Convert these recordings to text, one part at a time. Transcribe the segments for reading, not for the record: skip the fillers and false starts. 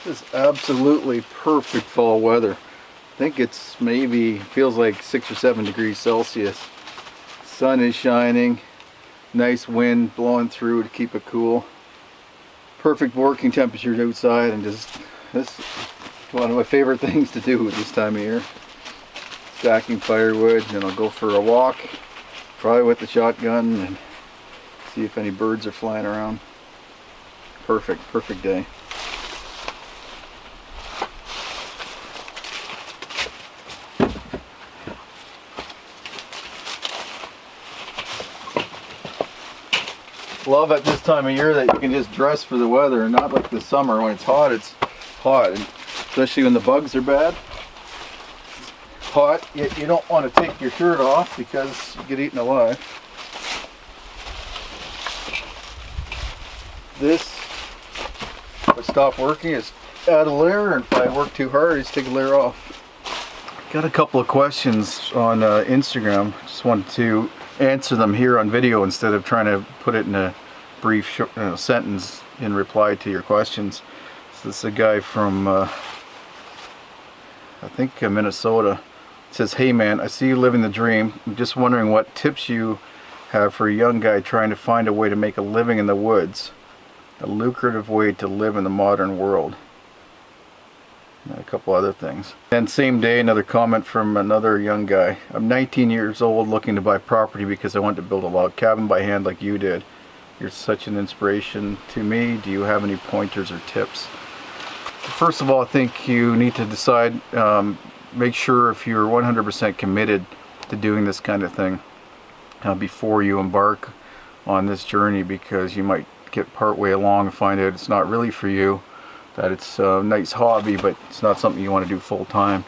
This is absolutely perfect fall weather. I think it's maybe, feels like 6 or 7 degrees Celsius. Sun is shining, nice wind blowing through to keep it cool. Perfect working temperatures outside, and this is one of my favorite things to do this time of year. Stacking firewood, and then I'll go for a walk, probably with the shotgun, and see if any birds are flying around. Perfect day. Love at this time of year that you can just dress for the weather, and not like the summer when it's hot, and especially when the bugs are bad. Hot, yet you don't want to take your shirt off because you get eaten alive. This, if I stop working, is add a layer, and if I work too hard, I just take a layer off. Got a couple of questions on Instagram. Just wanted to answer them here on video instead of trying to put it in a brief sentence in reply to your questions. So this is a guy from I think Minnesota. It says, "Hey man, I see you living the dream. I'm just wondering what tips you have for a young guy trying to find a way to make a living in the woods, a lucrative way to live in the modern world." And a couple other things. And same day, another comment from another young guy. "I'm 19 years old looking to buy property because I want to build a log cabin by hand like you did. You're such an inspiration to me. Do you have any pointers or tips?" First of all, I think you need to decide, make sure if you're 100% committed to doing this kind of thing before you embark on this journey, because you might get part way along and find out it's not really for you, that it's a nice hobby, but it's not something you want to do full time.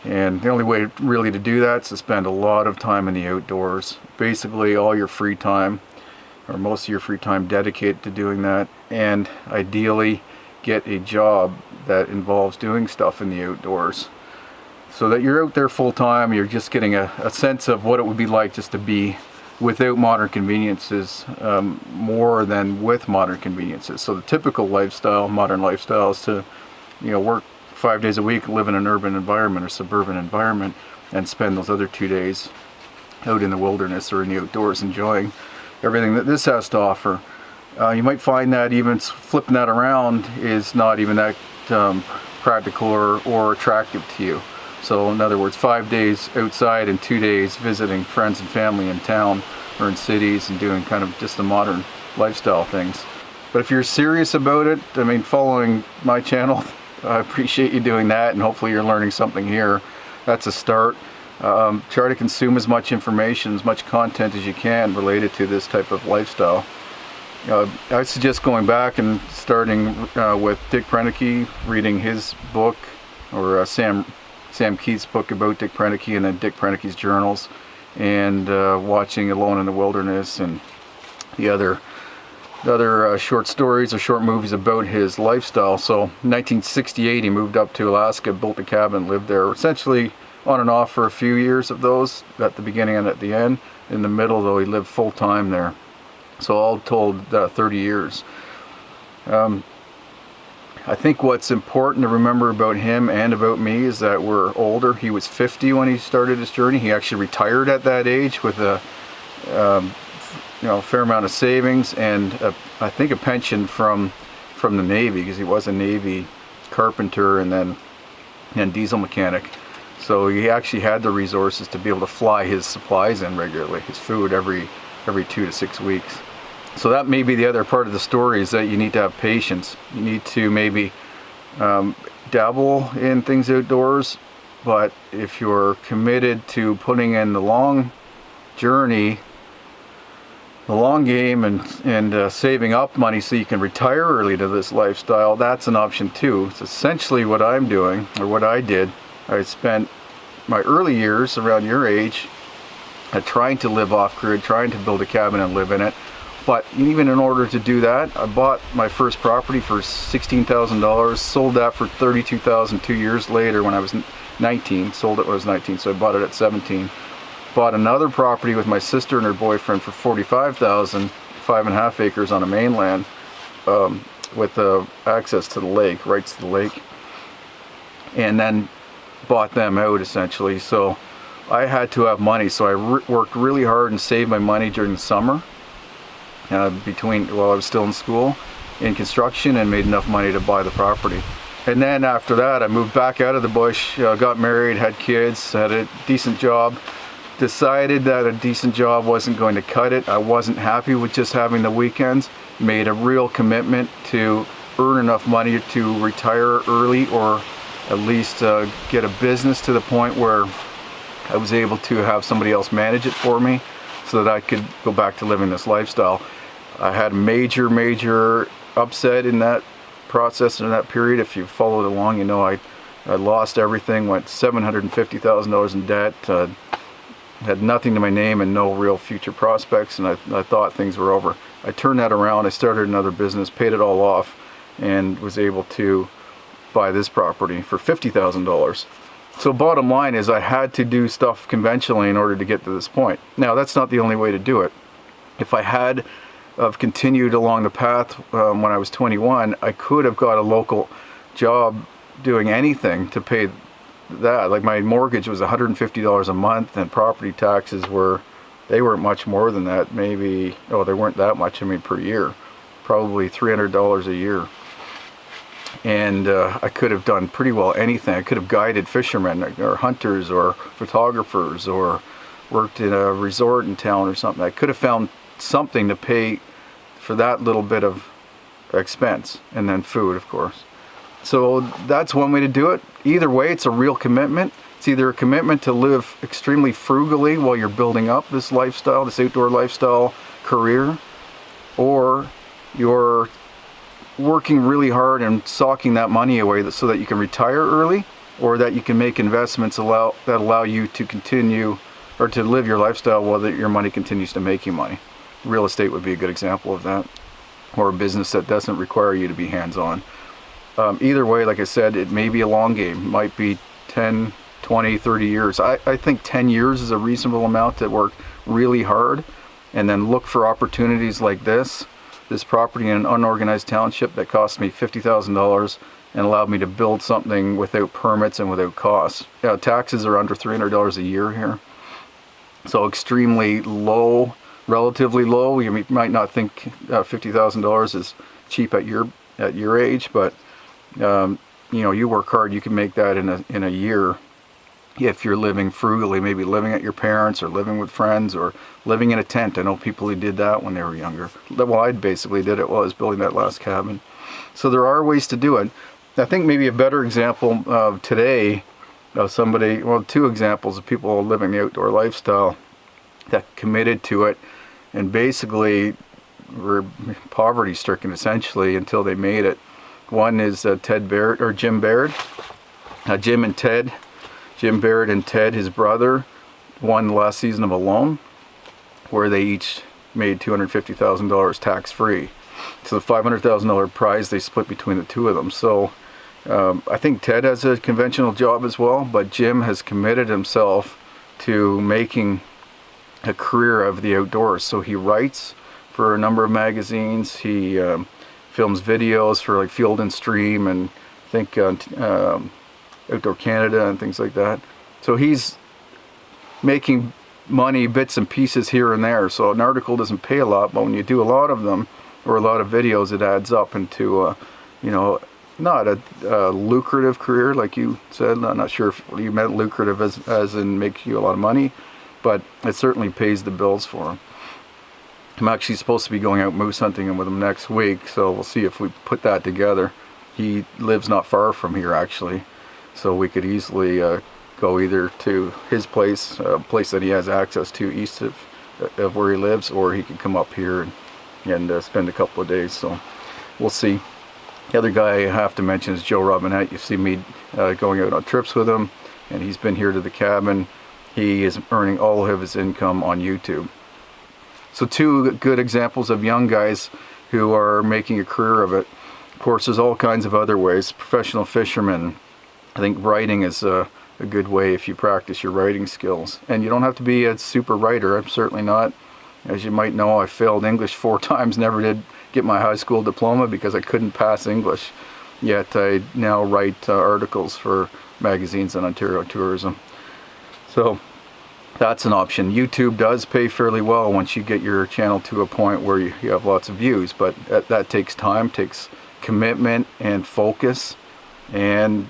And the only way really to do that is to spend a lot of time in the outdoors. Basically all your free time, or most of your free time, dedicated to doing that, and ideally get a job that involves doing stuff in the outdoors, so that you're out there full time. You're just getting a sense of what it would be like just to be without modern conveniences, more than with modern conveniences. So the typical lifestyle, modern lifestyle, is to, work 5 days a week, live in an urban environment or suburban environment, and spend those other 2 days out in the wilderness or in the outdoors enjoying everything that this has to offer. You might find that even flipping that around is not even that practical or attractive to you. So in other words, 5 days outside and 2 days visiting friends and family in town or in cities and doing kind of just the modern lifestyle things. But if you're serious about it, I mean, following my channel, I appreciate you doing that, and hopefully you're learning something here. That's a start. Try to consume as much information, as much content as you can related to this type of lifestyle. I suggest going back and starting with Dick Proenneke, reading his book, or Sam Keith's book about Dick Proenneke, and then Dick Proenneke's journals, and watching Alone in the Wilderness and the other short stories or short movies about his lifestyle. So in 1968 he moved up to Alaska, built a cabin, lived there essentially on and off for a few years of those, at the beginning and at the end. In the middle though, he lived full time there. So all told 30 years. I think what's important to remember about him and about me is that we're older. He was 50 when he started his journey. He actually retired at that age with a fair amount of savings, and I think a pension from the Navy, because he was a Navy carpenter and then diesel mechanic. So he actually had the resources to be able to fly his supplies in regularly, his food every 2 to 6 weeks. So that may be the other part of the story, is that you need to have patience. You need to maybe dabble in things outdoors, but if you're committed to putting in the long journey, the long game, and saving up money so you can retire early to this lifestyle, that's an option too. It's essentially what I'm doing, or what I did. I spent my early years, around your age, trying to live off-grid, trying to build a cabin and live in it. But even in order to do that, I bought my first property for $16,000, sold that for $32,000 2 years later when I was 19, sold it when I was 19, so I bought it at 17. Bought another property with my sister and her boyfriend for $45,000, 5.5 acres on a mainland, with access to the lake, rights to the lake, and then bought them out essentially. So I had to have money, so I worked really hard and saved my money during the summer while I was still in school in construction, and made enough money to buy the property. And then after that, I moved back out of the bush, got married, had kids, had a decent job, decided that a decent job wasn't going to cut it. I wasn't happy with just having the weekends, made a real commitment to earn enough money to retire early, or at least get a business to the point where I was able to have somebody else manage it for me so that I could go back to living this lifestyle. I had a major upset in that process, in that period. If you followed along, you know I lost everything, went $750,000 in debt, had nothing to my name and no real future prospects, and I thought things were over. I turned that around, I started another business, paid it all off, and was able to buy this property for $50,000. So bottom line is I had to do stuff conventionally in order to get to this point. Now that's not the only way to do it. If I had continued along the path when I was 21, I could have got a local job doing anything to pay that. Like my mortgage was $150 a month, and property taxes they weren't much more than that. Maybe, they weren't that much, per year. Probably $300 a year. And I could have done pretty well anything. I could have guided fishermen or hunters or photographers, or worked in a resort in town or something. I could have found something to pay for that little bit of expense, and then food, of course. So that's one way to do it. Either way, it's a real commitment. It's either a commitment to live extremely frugally while you're building up this lifestyle, this outdoor lifestyle career, or you're working really hard and socking that money away so that you can retire early, or that you can make investments that allow you to continue or to live your lifestyle while your money continues to make you money. Real estate would be a good example of that, or a business that doesn't require you to be hands-on. Either way, like I said, it may be a long game. It might be 10, 20, 30 years. I think 10 years is a reasonable amount to work really hard, and then look for opportunities like this property in an unorganized township that cost me $50,000 and allowed me to build something without permits and without costs. Taxes are under $300 a year here, so extremely low, relatively low. You might not think $50,000 is cheap at your age, but you work hard, you can make that in a year if you're living frugally, maybe living at your parents, or living with friends, or living in a tent. I know people who did that when they were younger. Well, I basically did it while I was building that last cabin. So there are ways to do it. I think maybe a better example of today of two examples of people living the outdoor lifestyle that committed to it and basically were poverty stricken essentially until they made it. One is Jim Baird. Jim Baird and Ted, his brother, won the last season of Alone, where they each made $250,000 tax-free. So the $500,000 prize they split between the two of them. So I think Ted has a conventional job as well, but Jim has committed himself to making a career of the outdoors. So he writes for a number of magazines. He films videos for like Field and Stream, and I think Outdoor Canada and things like that. So he's making money, bits and pieces here and there. So an article doesn't pay a lot, but when you do a lot of them, or a lot of videos, it adds up into not a lucrative career like you said. I'm not sure if you meant lucrative as in make you a lot of money, but it certainly pays the bills for him. I'm actually supposed to be going out moose hunting with him next week, so we'll see if we put that together. He lives not far from here actually, so we could easily go either to his place, a place that he has access to east of where he lives, or he could come up here and spend a couple of days. So we'll see. The other guy I have to mention is Joe Robinette. You see me going out on trips with him, and he's been here to the cabin. He is earning all of his income on YouTube. So two good examples of young guys who are making a career of it. Of course, there's all kinds of other ways. Professional fishermen. I think writing is a good way if you practice your writing skills. And you don't have to be a super writer. I'm certainly not. As you might know, I failed English 4 times, never did get my high school diploma because I couldn't pass English. Yet I now write articles for magazines on Ontario tourism. So that's an option. YouTube does pay fairly well once you get your channel to a point where you have lots of views, but that takes time, takes commitment and focus, and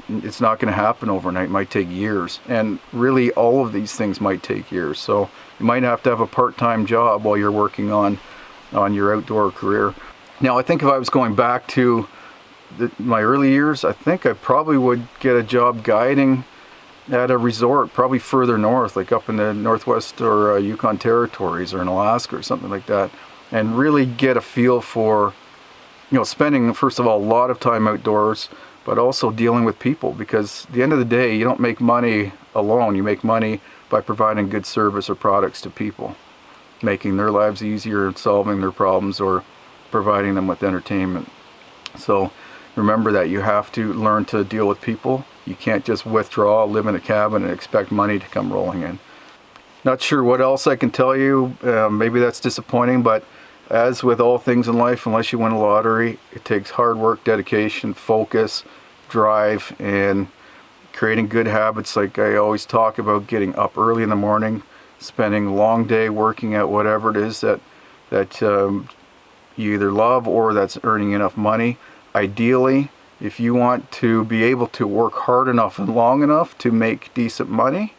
it's not going to happen overnight. It might take years, and really all of these things might take years. So you might have to have a part-time job while you're working on your outdoor career. Now I think if I was going back to my early years, I think I probably would get a job guiding at a resort, probably further north, like up in the Northwest or Yukon Territories or in Alaska or something like that, and really get a feel for, spending, first of all, a lot of time outdoors, but also dealing with people, because at the end of the day, you don't make money alone. You make money by providing good service or products to people, making their lives easier, solving their problems, or providing them with entertainment. So remember that you have to learn to deal with people. You can't just withdraw, live in a cabin, and expect money to come rolling in. Not sure what else I can tell you. Maybe that's disappointing, but as with all things in life, unless you win a lottery, it takes hard work, dedication, focus, drive, and creating good habits. Like I always talk about, getting up early in the morning, spending a long day working at whatever it is that you either love or that's earning enough money. Ideally, if you want to be able to work hard enough and long enough to make decent money,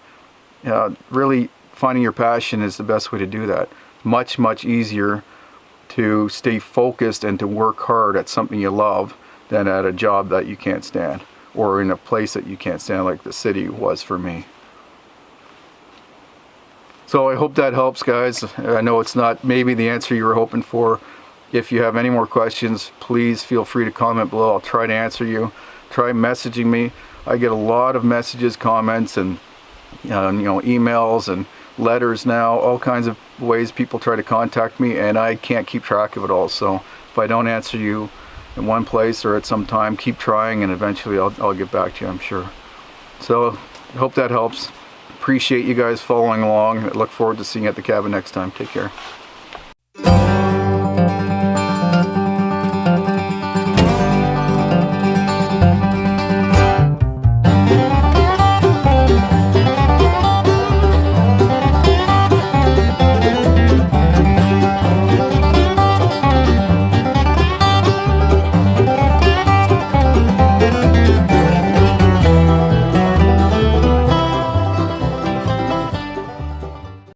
really finding your passion is the best way to do that. Much, much easier to stay focused and to work hard at something you love than at a job that you can't stand, or in a place that you can't stand, like the city was for me. So I hope that helps, guys. I know it's not maybe the answer you were hoping for. If you have any more questions, please feel free to comment below. I'll try to answer you. Try messaging me. I get a lot of messages, comments, and emails and letters now, all kinds of ways people try to contact me, and I can't keep track of it all. So if I don't answer you in one place or at some time, keep trying, and eventually I'll get back to you, I'm sure. So I hope that helps. Appreciate you guys following along. I look forward to seeing you at the cabin next time. Take care.